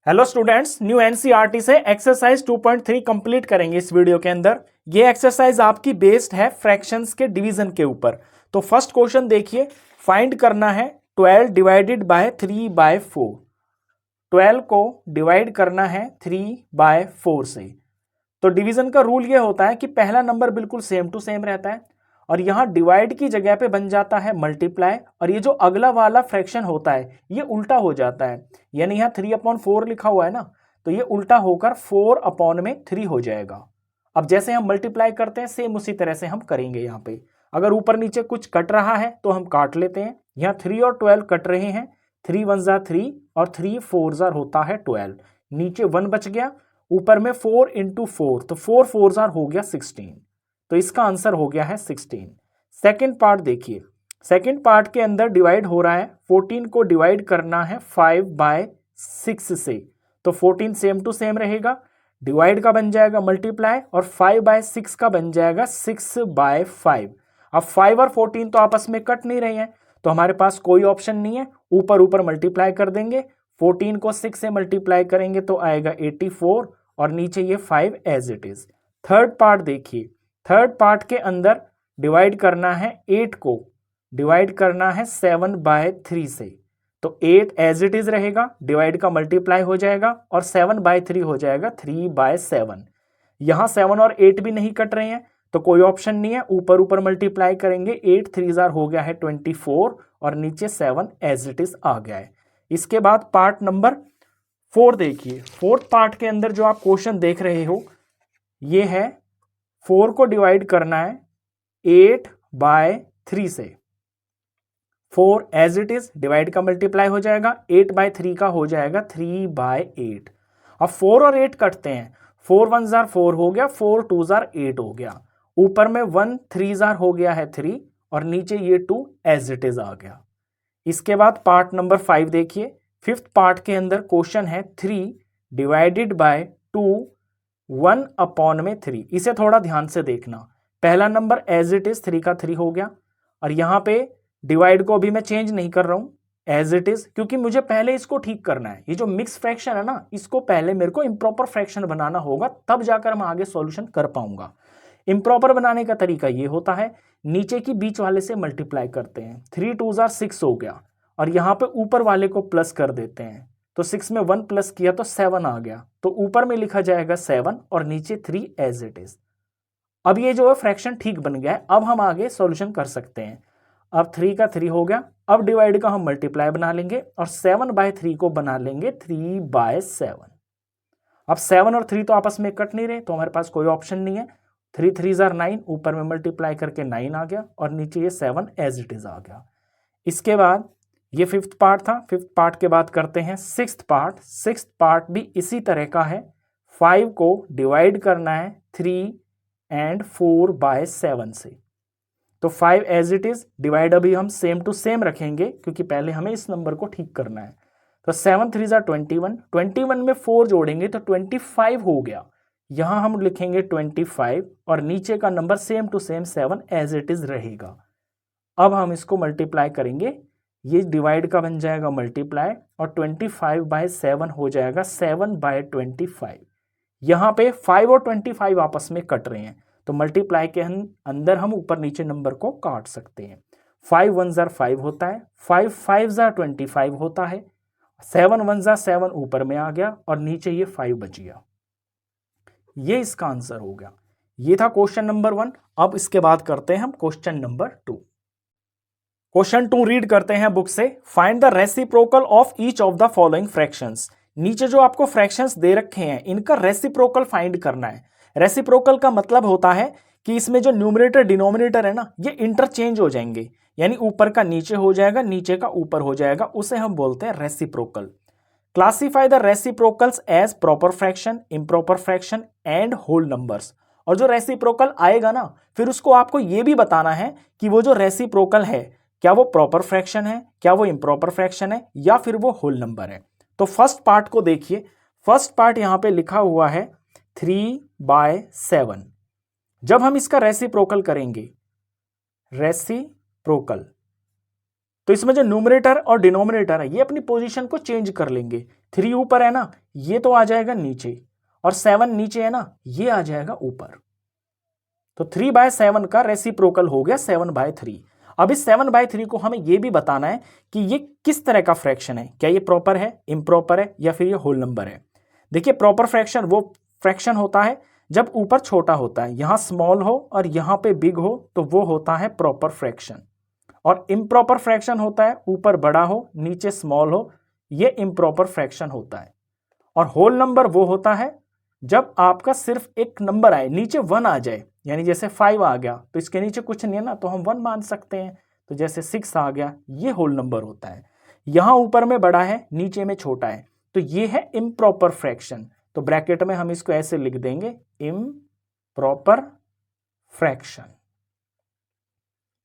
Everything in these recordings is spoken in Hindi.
हेलो स्टूडेंट्स, न्यू एनसीईआरटी से एक्सरसाइज 2.3 कंप्लीट करेंगे इस वीडियो के अंदर। ये एक्सरसाइज आपकी बेस्ड है फ्रैक्शंस के डिवीजन के ऊपर। तो फर्स्ट क्वेश्चन देखिए, फाइंड करना है 12 डिवाइडेड बाय 3/4। 12 को डिवाइड करना है 3/4 से। तो डिवीजन का रूल ये होता है कि पहला नंबर बिल्कुल सेम टू सेम रहता है और यहाँ डिवाइड की जगह पे बन जाता है मल्टीप्लाई, और ये जो अगला वाला फ्रैक्शन होता है ये उल्टा हो जाता है। यानी यहाँ 3/4 लिखा हुआ है ना, तो ये उल्टा होकर 4/3 हो जाएगा। अब जैसे हम मल्टीप्लाई करते हैं सेम उसी तरह से हम करेंगे। यहाँ पे अगर ऊपर नीचे कुछ कट रहा है तो हम काट लेते हैं। यहाँ 3 और 12 कट रहे हैं, 3 1 ज़ा 3 और 3 4 ज़ा होता है 12। नीचे 1 बच गया, ऊपर में 4 × 4, तो 4 4 ज़ार हो गया 16। तो इसका आंसर हो गया है 16। सेकेंड पार्ट देखिए, सेकेंड पार्ट के अंदर डिवाइड हो रहा है, 14 को डिवाइड करना है 5/6 से। तो 14 सेम टू सेम रहेगा, डिवाइड का बन जाएगा मल्टीप्लाई, और 5/6 का बन जाएगा 6/5। अब 5 और 14 तो आपस में कट नहीं रहे हैं, तो हमारे पास कोई ऑप्शन नहीं है, ऊपर ऊपर मल्टीप्लाई कर देंगे। 14 को 6 से मल्टीप्लाई करेंगे तो आएगा 84, और नीचे ये 5 as it is. Third part देखिए, थर्ड पार्ट के अंदर डिवाइड करना है 8 को, डिवाइड करना है 7/3 से। तो 8 एज इट इज रहेगा, डिवाइड का मल्टीप्लाई हो जाएगा और 7/3 हो जाएगा 3/7। यहां 7 और 8 भी नहीं कट रहे हैं, तो कोई ऑप्शन नहीं है, ऊपर ऊपर मल्टीप्लाई करेंगे। 8 3 ज़ार हो गया है 24, और नीचे 7 एज इट इज आ गया है। इसके बाद पार्ट नंबर 4 देखिए। फोर्थ पार्ट के अंदर जो आप क्वेश्चन देख रहे हो ये है, 4 को डिवाइड करना है 8/3 से। 4 एज इट इज, डिवाइड का मल्टीप्लाई हो जाएगा, 8/3 का हो जाएगा 3/8। अब 4 और 8 कटते हैं, 4 1 ज़ार 4 हो गया, 4 2 ज़ार 8 हो गया, ऊपर में 1 3 ज़ार हो गया है 3, और नीचे ये 2 एज इट इज आ गया। इसके बाद पार्ट नंबर 5 देखिए। फिफ्थ पार्ट के अंदर क्वेश्चन है 3 डिवाइडेड बाय 2 1/3। इसे थोड़ा ध्यान से देखना। पहला नंबर एज इट इज 3 का 3 हो गया, और यहाँ पे डिवाइड को अभी मैं चेंज नहीं कर रहा हूँ, एज इट इज, क्योंकि मुझे पहले इसको ठीक करना है। ये जो मिक्स फ्रैक्शन है ना, इसको पहले मेरे को इम्प्रॉपर फ्रैक्शन बनाना होगा, तब जाकर मैं आगे सॉल्यूशन कर पाऊंगा। इम्प्रॉपर बनाने का तरीका ये होता है, नीचे की बीच वाले से मल्टीप्लाई करते हैं। 3 2 ज़ार 6 हो गया, और यहाँ पे ऊपर वाले को प्लस कर देते हैं, तो 6 में 1 प्लस किया तो 7 आ गया, तो ऊपर में लिखा जाएगा 7 और नीचे 3 एज इट इज। अब ये जो है फ्रैक्शन ठीक बन गया है, अब हम आगे सॉल्यूशन कर सकते हैं। अब 3 का 3 हो गया, अब डिवाइड का हम मल्टीप्लाई बना लेंगे और 7/3 को बना लेंगे 3/7। अब 7 और 3 तो आपस में कट नहीं रहे, तो हमारे पास कोई ऑप्शन नहीं है। 3 3 ज़ार 9, ऊपर में मल्टीप्लाई करके 9 आ गया, और नीचे ये 7 एज इट इज आ गया। इसके बाद ये फिफ्थ पार्ट था। फिफ्थ पार्ट के बाद करते हैं सिक्स्थ पार्ट। सिक्स्थ पार्ट भी इसी तरह का है। 5 को डिवाइड करना है 3 और 4/7 से। तो 5 एज इट इज, डिवाइड अभी हम सेम टू सेम रखेंगे, क्योंकि पहले हमें इस नंबर को ठीक करना है। तो 7 3 ज़ार 21, 21 में 4 जोड़ेंगे तो 25 हो गया। यहां हम लिखेंगे 25, और नीचे का number same to same 7 as it is रहेगा। अब हम इसको मल्टीप्लाई करेंगे, ये डिवाइड का बन जाएगा मल्टीप्लाई, और 25/7 हो जाएगा 7/25। यहाँ पे 5 और 25 आपस में कट रहे हैं, तो मल्टीप्लाई के अंदर हम ऊपर नीचे नंबर को काट सकते हैं। 5 1 ज़ार 5 होता है, 5 5 ज़ार 25 होता है, 7 1 ज़ार 7 ऊपर में आ गया, और नीचे ये 5 बच गया। ये इसका आंसर हो गया। ये था क्वेश्चन नंबर 1। अब इसके बाद करते हैं हम क्वेश्चन नंबर 2। क्वेश्चन 2 रीड करते हैं बुक से। Find the reciprocal of each of the following fractions. नीचे जो आपको फ्रैक्शंस दे रखे हैं, इनका रेसिप्रोकल फाइंड करना है। रेसिप्रोकल का मतलब होता है कि इसमें जो न्यूमरेटर डिनोमिनेटर है ना, ये इंटरचेंज हो जाएंगे, यानी ऊपर का नीचे हो जाएगा, नीचे का ऊपर हो जाएगा, उसे हम बोलते हैं reciprocal. Classify the reciprocals as proper fraction, improper fraction and whole numbers. और जो रेसिप्रोकल आएगा ना, फिर उसको आपको ये भी बताना है कि वो जो रेसिप्रोकल है, क्या वो प्रॉपर फ्रैक्शन है, क्या वो इम्प्रॉपर फ्रैक्शन है, या फिर वो होल नंबर है। तो फर्स्ट पार्ट को देखिए। फर्स्ट पार्ट यहां पे लिखा हुआ है 3/7। जब हम इसका रेसिप्रोकल करेंगे, रेसिप्रोकल तो इसमें जो न्यूमरेटर और डिनोमिनेटर है ये अपनी पोजीशन को चेंज कर लेंगे। 3 ऊपर है ना, ये तो आ जाएगा नीचे, और 7 नीचे है ना, ये आ जाएगा ऊपर। तो 3/7 का रेसिप्रोकल हो गया 7/3। अब इस 7/3 को हमें ये भी बताना है कि ये किस तरह का फ्रैक्शन है, क्या ये प्रॉपर है, इम्प्रॉपर है, या फिर ये होल नंबर है। देखिए प्रॉपर फ्रैक्शन वो फ्रैक्शन होता है जब ऊपर छोटा होता है, यहां स्मॉल हो और यहां पे बिग हो, तो वो होता है प्रॉपर फ्रैक्शन। और इम्प्रॉपर फ्रैक्शन होता है ऊपर बड़ा हो नीचे स्मॉल हो, ये इम्प्रॉपर फ्रैक्शन होता है। और होल नंबर वो होता है जब आपका सिर्फ एक नंबर आए, नीचे 1 आ जाए, यानी जैसे 5 आ गया तो इसके नीचे कुछ नहीं है ना, तो हम 1 मान सकते हैं। तो जैसे 6 आ गया, ये होल नंबर होता है। यहां ऊपर में बड़ा है नीचे में छोटा है, तो ये है इम्प्रॉपर फ्रैक्शन। तो ब्रैकेट में हम इसको ऐसे लिख देंगे, इम्प्रॉपर फ्रैक्शन।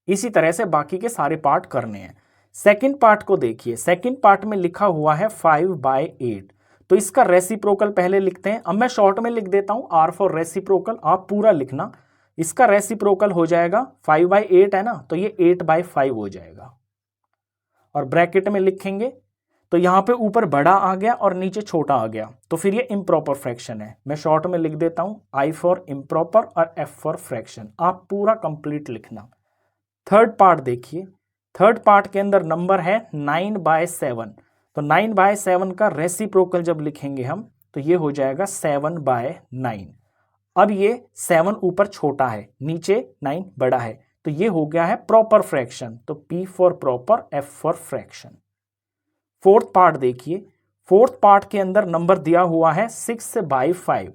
इसी तरह से बाकी के सारे पार्ट करने हैं। सेकंड पार्ट को देखिए, सेकंड पार्ट में लिखा हुआ है 5/8। तो इसका रेसिप्रोकल पहले लिखते हैं। अब मैं शॉर्ट में लिख देता हूं, R फॉर रेसिप्रोकल, आप पूरा लिखना। इसका रेसिप्रोकल हो जाएगा 5/8 है ना, तो ये 8/5 हो जाएगा। और ब्रैकेट में लिखेंगे तो यहां पे ऊपर बड़ा आ गया और नीचे छोटा आ गया, तो फिर ये इम्प्रॉपर फ्रैक्शन है। मैं शॉर्ट में लिख देता हूं, I फॉर इम्प्रॉपर और F फॉर फ्रैक्शन। आप पूरा कंप्लीट लिखना। थर्ड पार्ट देखिए, थर्ड पार्ट के अंदर नंबर है 9/7। तो 9/7 का रेसिप्रोकल जब लिखेंगे हम, तो ये हो जाएगा 7/9। अब ये 7 ऊपर छोटा है नीचे 9 बड़ा है, तो ये हो गया है प्रॉपर फ्रैक्शन। तो P for proper, F for fraction. Fourth part देखिए, फोर्थ पार्ट के अंदर नंबर दिया हुआ है 6/5।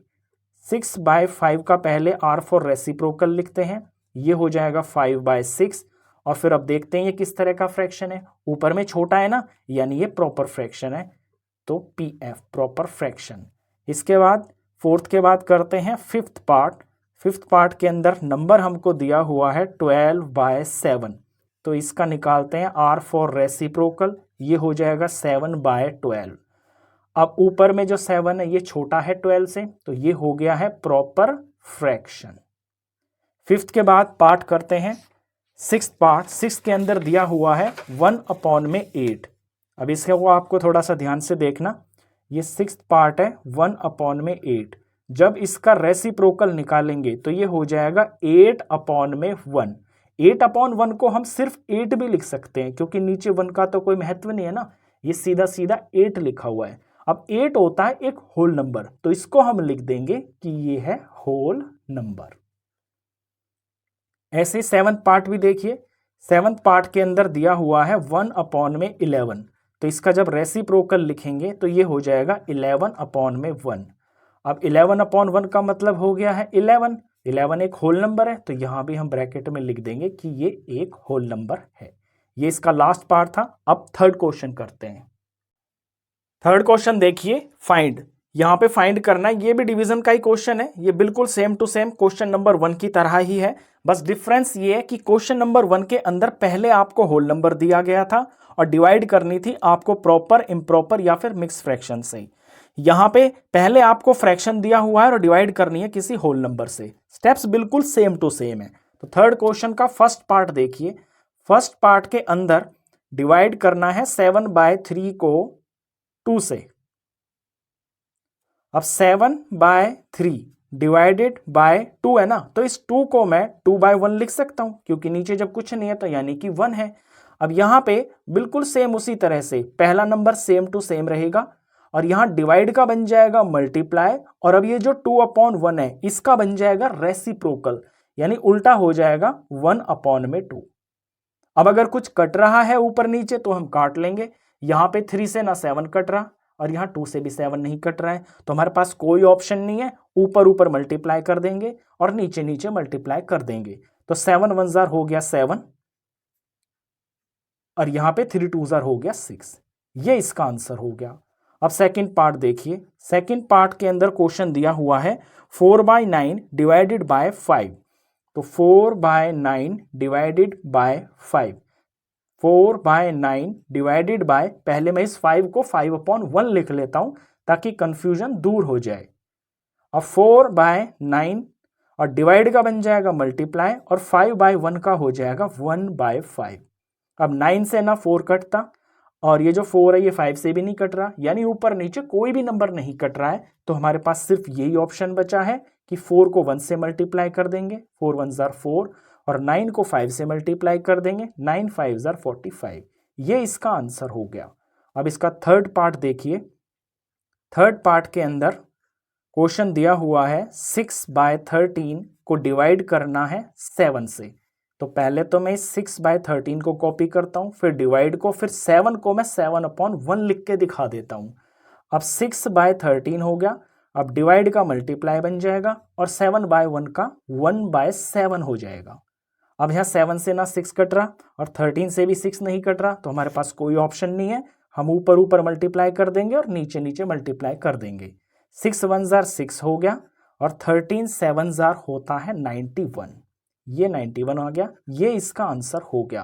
6/5 का पहले R फॉर रेसिप्रोकल लिखते हैं, ये हो जाएगा 5/6। और फिर अब देखते हैं ये किस तरह का फ्रैक्शन है, ऊपर में छोटा है ना, यानी ये प्रॉपर फ्रैक्शन है, तो PF प्रॉपर फ्रैक्शन। इसके बाद फोर्थ के बाद करते हैं फिफ्थ पार्ट। फिफ्थ पार्ट के अंदर नंबर हमको दिया हुआ है 12/7। तो इसका निकालते हैं R फॉर रेसिप्रोकल, ये हो जाएगा 7/12। अब ऊपर में जो 7 है ये छोटा है 12 से, तो ये हो गया है प्रॉपर फ्रैक्शन। फिफ्थ के बाद पार्ट करते हैं सिक्स पार्ट। सिक्स के अंदर दिया हुआ है 1/8। अब इसको आपको थोड़ा सा ध्यान से देखना, ये सिक्स पार्ट है 1/8। जब इसका रेसिप्रोकल निकालेंगे तो ये हो जाएगा 8/1। 8/1 को हम सिर्फ 8 भी लिख सकते हैं, क्योंकि नीचे 1 का तो कोई महत्व नहीं है ना, ये सीधा सीधा 8 लिखा हुआ है। अब 8 होता है एक होल नंबर, तो इसको हम लिख देंगे कि ये है होल नंबर। ऐसे सेवंथ पार्ट भी देखिए, सेवंथ पार्ट के अंदर दिया हुआ है 1/11। तो इसका जब रेसिप्रोकल लिखेंगे तो ये हो जाएगा 11/1। अब 11/1 का मतलब हो गया है 11। 11 एक होल नंबर है, तो यहां भी हम ब्रैकेट में लिख देंगे कि ये एक होल नंबर है। ये इसका लास्ट पार्ट था। अब थर्ड क्वेश्चन करते हैं। थर्ड क्वेश्चन देखिए, फाइंड। यहां पे फाइंड करना है, ये भी डिवीजन का ही क्वेश्चन है, ये बिल्कुल same to same question number 1 की तरह ही है। बस डिफरेंस ये है कि क्वेश्चन नंबर 1 के अंदर पहले आपको होल नंबर दिया गया था और डिवाइड करनी थी आपको प्रॉपर, इम्प्रॉपर या फिर मिक्स फ्रैक्शन से। यहां पे पहले आपको फ्रैक्शन दिया हुआ है और डिवाइड करनी है किसी होल नंबर से। स्टेप्स बिल्कुल सेम टू सेम है। तो थर्ड क्वेश्चन का फर्स्ट पार्ट देखिए, फर्स्ट पार्ट के अंदर डिवाइड करना है 7/3 को 2 से। अब 7/3 डिवाइडेड बाय 2 है ना, तो इस 2 को मैं 2/1 लिख सकता हूं, क्योंकि नीचे जब कुछ नहीं है तो यानी कि 1 है। अब यहां पे बिल्कुल सेम उसी तरह से पहला नंबर सेम टू सेम रहेगा, और यहां डिवाइड का बन जाएगा मल्टीप्लाई, और अब ये जो 2/1 है इसका बन जाएगा रेसिप्रोकल, यानी उल्टा हो जाएगा 1/2। अब अगर कुछ कट रहा है ऊपर नीचे तो हम काट लेंगे। यहां पे 3 से ना 7 कट रहा और यहाँ 2 से भी 7 नहीं कट रहा है, तो हमारे पास कोई ऑप्शन नहीं है, ऊपर ऊपर मल्टीप्लाई कर देंगे और नीचे नीचे मल्टीप्लाई कर देंगे। तो 7 1 जार हो गया 7, और यहां पे 3 2 जार हो गया 6। ये इसका आंसर हो गया। अब सेकंड पार्ट देखिए, सेकंड पार्ट के अंदर क्वेश्चन दिया हुआ है 4/9 डिवाइडेड बाय 5। तो 4/9 डिवाइडेड बाय 5, 4/9 डिवाइडेड बाय, पहले मैं इस 5 को 5/1 लिख लेता हूं ताकि कंफ्यूजन दूर हो जाए। अब 4/9 और डिवाइड का बन जाएगा मल्टीप्लाई, और 5/1 का हो जाएगा 1/5। अब 9 से ना 4 कटता, और ये जो 4 है ये 5 से भी नहीं कट रहा, यानी ऊपर नीचे कोई भी नंबर नहीं कट रहा है। तो हमारे पास सिर्फ यही ऑप्शन बचा है कि 4 को 1 से मल्टीप्लाई कर देंगे, 4 1 जार 4, और 9 को 5 से मल्टीप्लाई कर देंगे, 9 5 जार 45। ये इसका आंसर हो गया। अब इसका थर्ड पार्ट देखिए। थर्ड पार्ट के अंदर क्वेश्चन दिया हुआ है 6/13 को डिवाइड करना है 7 से। तो पहले तो मैं 6/13 को कॉपी करता हूं, फिर डिवाइड को, फिर 7 को मैं 7/1 लिख के दिखा देता हूं। अब 6/13 हो गया, अब डिवाइड का मल्टीप्लाई बन जाएगा, और 7/1 का 1/7 हो जाएगा। अब यहाँ 7 से ना 6 कट रहा, और 13 से भी 6 नहीं कट रहा, तो हमारे पास कोई ऑप्शन नहीं है। हम ऊपर ऊपर मल्टीप्लाई कर देंगे और नीचे नीचे मल्टीप्लाई कर देंगे। 6 1 जार 6 हो गया, और 13 7 जार होता है 91। ये 91 आ गया। ये इसका आंसर हो गया।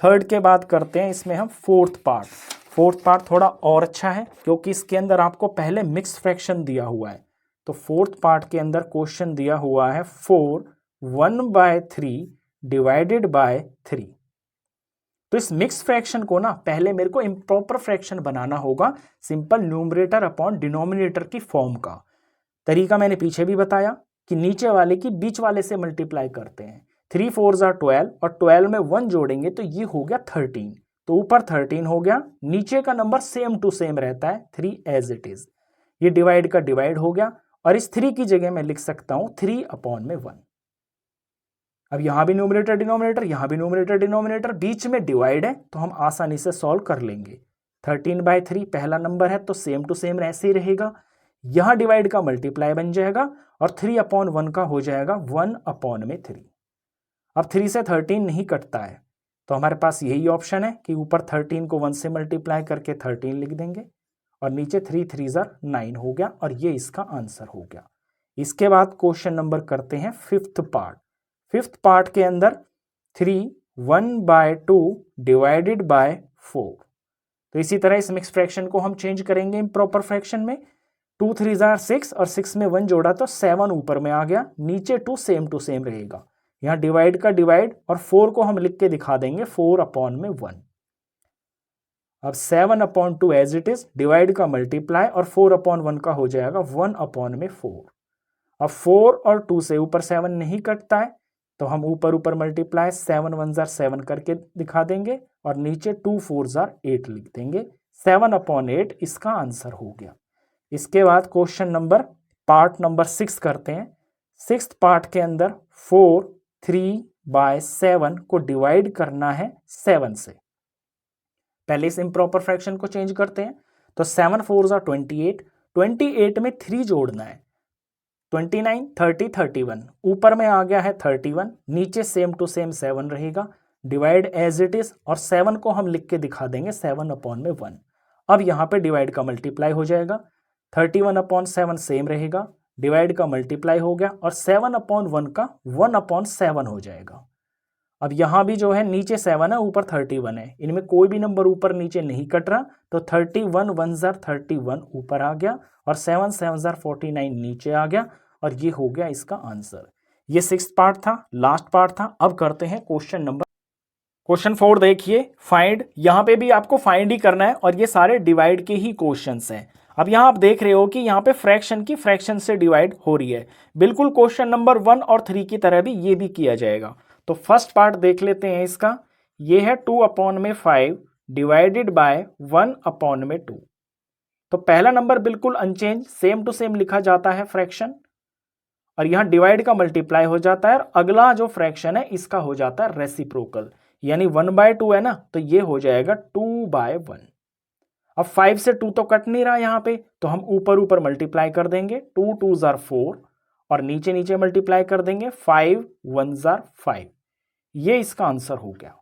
थर्ड के बाद करते हैं इसमें हम फोर्थ पार्ट। फोर्थ पार्ट थोड़ा और अच्छा है, क्योंकि इसके अंदर आपको पहले मिक्स फ्रैक्शन दिया हुआ है। तो फोर्थ पार्ट के अंदर क्वेश्चन दिया हुआ है 4 1/3 डिवाइडेड बाय 3। तो इस मिक्स फ्रैक्शन को ना पहले मेरे को इम्प्रॉपर फ्रैक्शन बनाना होगा, सिंपल न्यूमरेटर अपॉन डिनोमिनेटर की फॉर्म का। तरीका मैंने पीछे भी बताया कि नीचे वाले की बीच वाले से मल्टीप्लाई करते हैं। 3 4 जार 12, और 12 में 1 जोड़ेंगे तो ये हो गया 13। तो ऊपर 13 हो गया, नीचे का नंबर सेम टू सेम रहता है 3 एज इट इज। ये डिवाइड का डिवाइड हो गया, और इस 3 की जगह मैं लिख सकता हूं 3/1। अब यहां भी न्यूमरेटर डिनोमिनेटर, यहां भी न्यूमरेटर डिनोमिनेटर, बीच में डिवाइड है, तो हम आसानी से सॉल्व कर लेंगे। 13/3 पहला नंबर है तो सेम टू सेम ऐसे ही रहेगा। यहां डिवाइड का मल्टीप्लाई बन जाएगा, और 3/1 का हो जाएगा 1/3। अब 3 से 13 नहीं कटता है, तो हमारे पास यही ऑप्शन है कि ऊपर 13 को 1 से मल्टीप्लाई करके 13 लिख देंगे, और नीचे 3 3 जार 9 हो गया, और ये इसका आंसर हो गया। इसके बाद क्वेश्चन नंबर करते हैं फिफ्थ पार्ट। फिफ्थ पार्ट के अंदर 3 1/2 डिवाइडेड बाय 4। तो इसी तरह इस मिक्स फ्रैक्शन को हम चेंज करेंगे इम्प्रॉपर फ्रैक्शन में। 2 3 जार 6, और 6 में 1 जोड़ा तो 7 ऊपर में आ गया, नीचे 2 सेम टू सेम रहेगा। यहाँ डिवाइड का डिवाइड, और 4 को हम लिख के दिखा देंगे 4/1। अब 7/2 एज इट इज, डिवाइड का मल्टीप्लाई, और 4/1 का हो जाएगा 1/4। अब 4 और 2 से ऊपर 7 नहीं कटता है, तो हम ऊपर ऊपर मल्टीप्लाई 7 1 जार 7 करके दिखा देंगे, और नीचे 2 4 जार 8 लिख देंगे। 7/8 इसका आंसर हो गया। इसके बाद क्वेश्चन नंबर पार्ट नंबर 6 करते हैं। सिक्स्थ पार्ट के अंदर 4 3/7 को डिवाइड करना है 7 से। पहले इस इम्प्रॉपर फ्रैक्शन को चेंज करते हैं। तो 7 4 जार 28, 28 में 3 जोड़ना है, 29 30 31, ऊपर में आ गया है 31, नीचे सेम टू सेम 7 रहेगा, डिवाइड एज इट इज, और 7 को हम लिख के दिखा देंगे 7/1। अब यहाँ पे डिवाइड का मल्टीप्लाई हो जाएगा, 31/7 सेम रहेगा, डिवाइड का मल्टीप्लाई हो गया, और 7/1 का 1/7 हो जाएगा। अब यहाँ भी जो है नीचे 7 है, ऊपर 31 है, इनमें कोई भी नंबर ऊपर नीचे नहीं कट रहा, तो 31 1 जार 31 ऊपर आ गया, और 7 7 जार 49 नीचे आ गया, और ये हो गया इसका आंसर। ये सिक्स्थ पार्ट था, लास्ट पार्ट था। अब करते हैं क्वेश्चन 4 देखिए, फाइंड। यहाँ पे भी आपको फाइंड ही करना है, और ये सारे डिवाइड के ही क्वेश्चंस हैं। अब यहाँ आप देख रहे हो कि यहाँ पे फ्रैक्शन की फ्रैक्शन से डिवाइड हो रही है, बिल्कुल क्वेश्चन नंबर 1 और 3 की तरह भी ये भी किया जाएगा। तो फर्स्ट पार्ट देख लेते हैं इसका। ये है 2/5 डिवाइडेड बाय 1/2। तो पहला नंबर बिल्कुल अनचेंज सेम टू सेम लिखा जाता है फ्रैक्शन, और यहां डिवाइड का मल्टीप्लाई हो जाता है, और अगला जो फ्रैक्शन है इसका हो जाता है रेसिप्रोकल, यानी 1/2 है ना, तो ये हो जाएगा 2/1। अब 5 से 2 तो कट नहीं रहा यहाँ पे, तो हम ऊपर ऊपर मल्टीप्लाई कर देंगे, 2 2 जार 4, और नीचे नीचे मल्टीप्लाई कर देंगे 5 1 जार 5। ये इसका आंसर हो गया।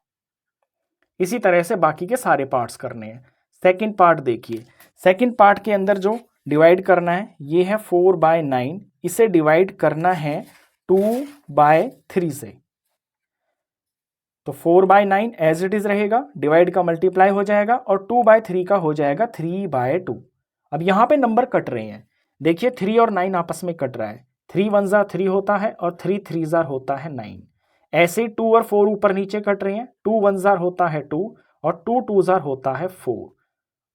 इसी तरह से बाकी के सारे पार्ट्स करने हैं। सेकंड पार्ट देखिए, सेकंड पार्ट के अंदर जो डिवाइड करना है ये है 4/9, इसे डिवाइड करना है 2/3 से। तो 4/9 एज इट इज रहेगा, डिवाइड का मल्टीप्लाई हो जाएगा, और 2/3 का हो जाएगा 3/2। अब यहाँ पे नंबर कट रहे हैं, देखिए 3 और 9 आपस में कट रहा है, 3 1 जार 3 होता है, और 3 3 जार होता है 9। ऐसे 2 और 4 ऊपर नीचे कट रहे हैं, 2 1 जार होता है 2 और 2 2 जार होता है 4।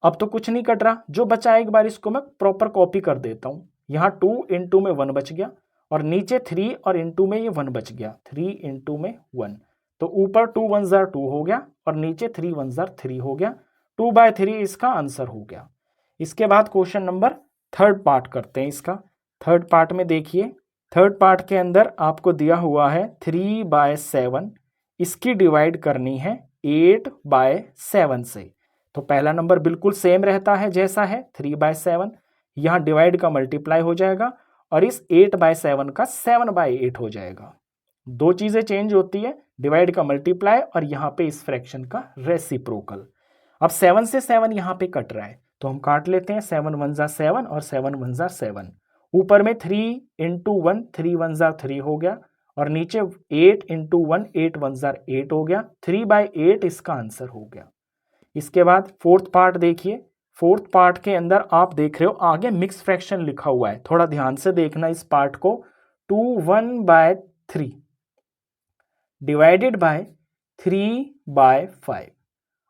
अब तो कुछ नहीं कट रहा, जो बचा है एक बार इसको मैं प्रॉपर कॉपी कर देता हूं। यहाँ 2 इंटू में 1 बच गया और नीचे 3 और इंटू में ये 1 बच गया, 3 इंटू में 1। तो ऊपर 2 1 जार 2 हो गया और नीचे 3 1 जार 3 हो गया। 2/3 इसका आंसर हो गया। इसके बाद क्वेश्चन नंबर थर्ड पार्ट करते हैं इसका। थर्ड पार्ट में देखिए, थर्ड पार्ट के अंदर आपको दिया हुआ है 3/7, इसकी डिवाइड करनी है 8/7 से। तो पहला नंबर बिल्कुल सेम रहता है जैसा है 3/7, यहाँ डिवाइड का मल्टीप्लाई हो जाएगा और इस 8/7 का 7/8 हो जाएगा। दो चीजें चेंज होती है, डिवाइड का मल्टीप्लाई और यहाँ पे इस फ्रैक्शन का रेसिप्रोकल। अब 7 से 7 यहाँ पे कट रहा है तो हम काट लेते हैं, 7 1 जार 7 और 7 1 जार 7। ऊपर में 3 इंटू 1 3 1 जार 3 हो गया और नीचे 8 इंटू 1 8 1 जार 8 हो गया। 3/8 इसका आंसर हो गया। इसके बाद फोर्थ पार्ट देखिए, फोर्थ पार्ट के अंदर आप देख रहे हो आगे मिक्स फ्रैक्शन लिखा हुआ है, थोड़ा ध्यान से देखना इस पार्ट को। 2 1/3 डिवाइडेड बाय 3/5।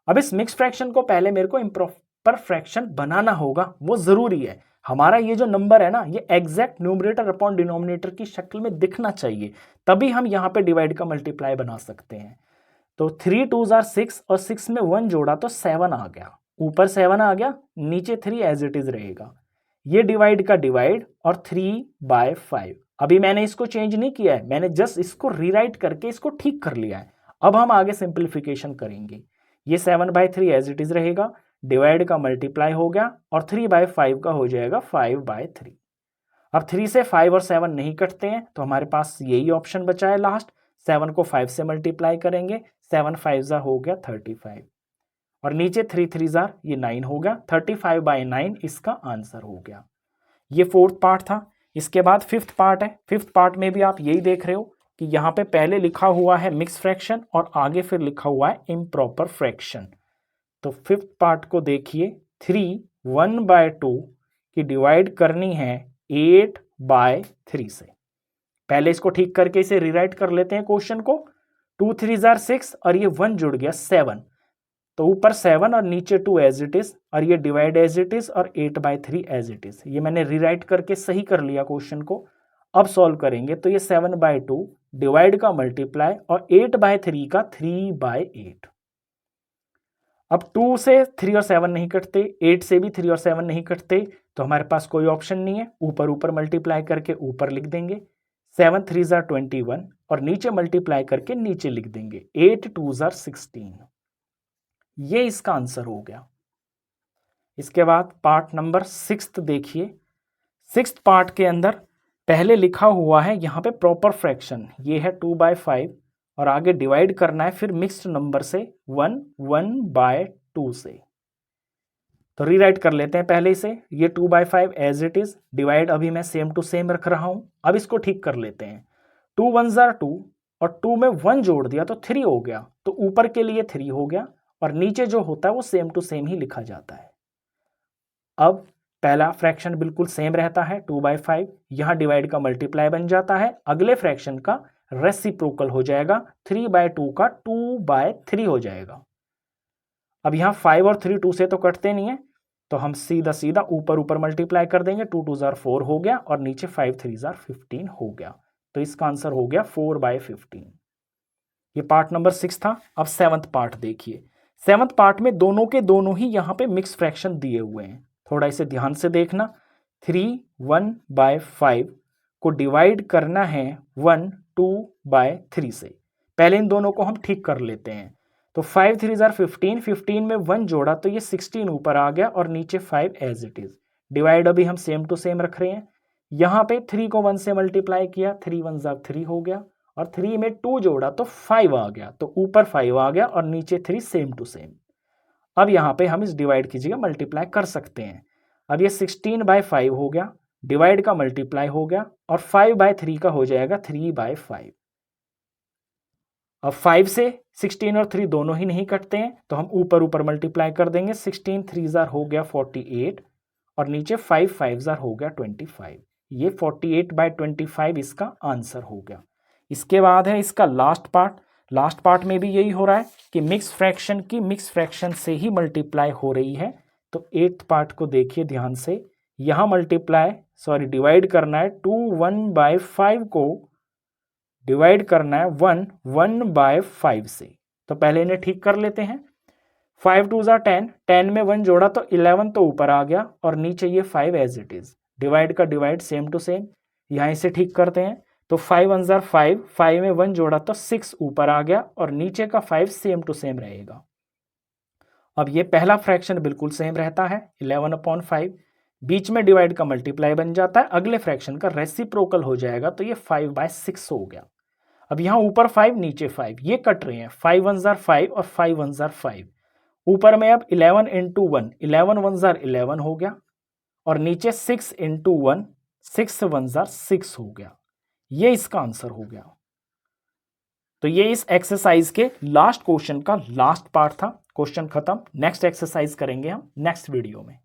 अब इस मिक्स फ्रैक्शन को पहले मेरे को इम्प्रॉपर फ्रैक्शन बनाना होगा, वो जरूरी है। हमारा ये जो नंबर है ना, ये एग्जैक्ट न्यूमरेटर अपॉन डिनोमिनेटर की शक्ल में दिखना चाहिए, तभी हम यहाँ पे डिवाइड का मल्टीप्लाई बना सकते हैं। तो 3 2 जार 6 और 6 में 1 जोड़ा तो 7 आ गया, ऊपर 7 आ गया, नीचे 3 एज इट इज रहेगा। ये डिवाइड का डिवाइड और 3/5। अभी मैंने इसको चेंज नहीं किया है, मैंने जस्ट इसको रीराइट करके इसको ठीक कर लिया है। अब हम आगे सिंप्लीफिकेशन करेंगे। ये 7/3 एज इट इज रहेगा, डिवाइड का मल्टीप्लाई हो गया और 3/5 का हो जाएगा 5/3। अब 3 से 5 और 7 नहीं कटते हैं तो हमारे पास यही ऑप्शन बचा है लास्ट। 7 को 5 से मल्टीप्लाई करेंगे, 7 5 जार हो गया 35 और नीचे 3 3 जार ये 9 हो गया। 35/9 इसका आंसर हो गया। ये फोर्थ पार्ट था। इसके बाद फिफ्थ पार्ट है। फिफ्थ पार्ट में भी आप यही देख रहे हो कि यहाँ पे पहले लिखा हुआ है मिक्स फ्रैक्शन और आगे फिर लिखा हुआ है इम्प्रॉपर फ्रैक्शन। तो फिफ्थ पार्ट को देखिए, 3 1/2 की डिवाइड करनी है 8/3 से। पहले इसको ठीक करके इसे रिराइट कर लेते हैं क्वेश्चन को। 2 3 जार 6 और ये 1 जुड़ गया 7, तो ऊपर 7 और नीचे 2 एज इट इज और ये डिवाइड एज इट इज और 8/3 एज इट इज। ये मैंने रिराइट करके सही कर लिया क्वेश्चन को। अब सॉल्व करेंगे तो ये 7/2 डिवाइड का मल्टीप्लाई और 8/3 का 3/8। अब 2 से 3 और 7 नहीं कटते, 8 से भी 3 और 7 नहीं कटते, तो हमारे पास कोई ऑप्शन नहीं है, ऊपर ऊपर मल्टीप्लाई करके ऊपर लिख देंगे। 7 3 जार 21 और नीचे मल्टीप्लाई करके नीचे लिख देंगे 8 2 जार 16। ये इसका आंसर हो गया। इसके बाद पार्ट नंबर 6 देखिए। 6th पार्ट के अंदर पहले लिखा हुआ है यहाँ पे प्रॉपर फ्रैक्शन, ये है 2/5 और आगे डिवाइड करना है फिर मिक्स्ड नंबर से 1 1/2 से। तो रीराइट कर लेते हैं पहले इसे। ये 2/5 एज इट इज, डिवाइड अभी मैं सेम टू सेम रख रहा हूं। अब इसको ठीक कर लेते हैं। 2 1 जार 2 और 2 में 1 जोड़ दिया तो 3 हो गया, तो ऊपर के लिए 3 हो गया और नीचे जो होता है वो सेम टू सेम ही लिखा जाता है। अब पहला फ्रैक्शन बिल्कुल सेम रहता है 2/5, यहां डिवाइड का मल्टीप्लाई बन जाता है, अगले फ्रैक्शन का रेसिप्रोकल हो जाएगा, 3/2 का 2/3 हो जाएगा। अब यहां 5 और 3 2 से तो कटते नहीं है, तो हम सीधा सीधा ऊपर ऊपर मल्टीप्लाई कर देंगे। 2 2 जार 4 हो गया और नीचे 5 3 जार 15 हो गया, तो इसका आंसर हो गया 4/15। ये पार्ट नंबर 6 था। अब 7th पार्ट देखिए। 7th पार्ट में दोनों के दोनों ही यहाँ पे मिक्स फ्रैक्शन दिए हुए हैं, थोड़ा इसे ध्यान से देखना। 3 1/5 को डिवाइड करना है 1 2/3 से। पहले इन दोनों को हम ठीक कर लेते हैं। तो 5 3 जार 15, 15 में 1 जोड़ा तो ये 16 ऊपर आ गया और नीचे 5 एज इट इज। डिवाइड अभी हम सेम टू सेम रख रहे हैं। यहाँ पे 3 को 1 से मल्टीप्लाई किया, 3 1 जार 3 हो गया और 3 में 2 जोड़ा तो 5 आ गया, तो ऊपर 5 आ गया और नीचे 3 सेम टू सेम। अब यहाँ पे हम इस डिवाइड की जगह मल्टीप्लाई कर सकते हैं। अब ये 16/5 हो गया, डिवाइड का मल्टीप्लाई हो गया और 5/3 का हो जाएगा 3/5। अब 5 से 16 और 3 दोनों ही नहीं कटते हैं, तो हम ऊपर ऊपर मल्टीप्लाई कर देंगे। 16 3 जार हो गया 48 और नीचे 5 5 जार हो गया 25। ये 48/25 इसका आंसर हो गया। इसके बाद है इसका लास्ट पार्ट में भी यही हो रहा है कि मिक्स फ्रैक्शन की मिक्स फ्रैक्शन से ही मल्टीप्लाई हो रही है। तो 8th पार्ट को देखिए ध्यान से, यहाँ डिवाइड करना है 2 1/5 को डिवाइड करना है 1 1/5 से। तो पहले इन्हें ठीक कर लेते हैं। 5 2 ज़ा 10, 10 में 1 जोड़ा तो 11 तो ऊपर आ गया और नीचे ये 5 एज इट इज। डिवाइड का डिवाइड सेम टू सेम, यहाँ इसे ठीक करते हैं तो 5 1 ज़ा 5, 5 में 1 जोड़ा तो 6 ऊपर आ गया और नीचे का 5 सेम टू सेम रहेगा। अब ये पहला फ्रैक्शन बिल्कुल सेम रहता है 11/5, बीच में डिवाइड का मल्टीप्लाई बन जाता है, अगले फ्रैक्शन का रेसिप्रोकल हो जाएगा तो ये 5/6 हो गया। अब यहाँ ऊपर 5 नीचे 5 ये कट रहे हैं, 5 1 ज़ा 5 और 5 1 ज़ा 5। ऊपर में अब 11 इंटू 1, 11 1 ज़ा 11 हो गया और नीचे 6 इंटू 1, 6 1 ज़ा 6 हो गया। ये इसका आंसर हो गया। तो ये इस एक्सरसाइज के लास्ट क्वेश्चन का लास्ट पार्ट था। क्वेश्चन खत्म। नेक्स्ट एक्सरसाइज करेंगे हम नेक्स्ट वीडियो में।